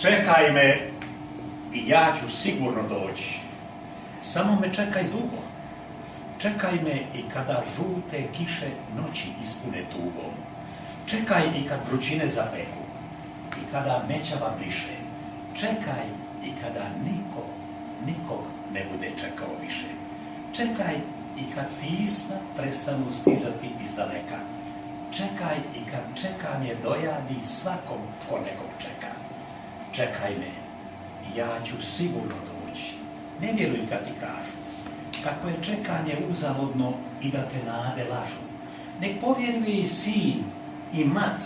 Čekaj me i ja ću sigurno doći. Samo me čekaj dugo. Čekaj me i kada žute kiše noći ispune tugom. Čekaj i kad vrućine zapeku i kada mećava briše. Čekaj i kada nikog ne bude čekao više. Čekaj i kad pisma prestanu stizati iz daleka. Čekaj i kad čekanje dojadi svakom ko nekog čeka. Čekaj me i ja ću sigurno doći. Ne vjeruj kad ti kažu kako je čekanje uzaludno i da te nade lažu. Nek povjeruje i sin i mati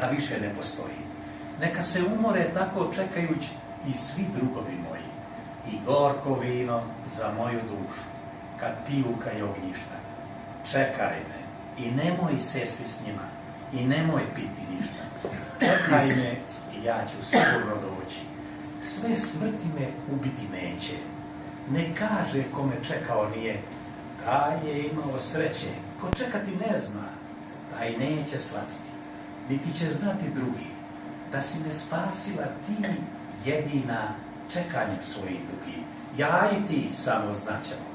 da više ne postoji. Neka se umore tako čekajući i svi drugovi moji. I gorko vino za moju dušu kad piju kaj ognjišta. Čekaj me i nemoj sesti s njima i nemoj piti ništa. Čekaj me i ja ću sigurno doći. Sve smrti me ubiti neće. Ne kaže ko me čekao nije, taj je imao sreće. Ko čekati ne zna, taj neće shvatiti. Niti će znati drugi, da si me spasila ti jedina čekanjem svojim dugim. Ja i ti samo znaćemo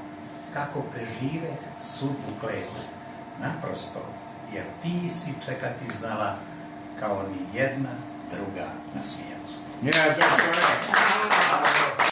kako preživeh sudbu kletu. Naprosto, jer ti si čekati znala kao ni jedna druga na svijetu. Ja, to je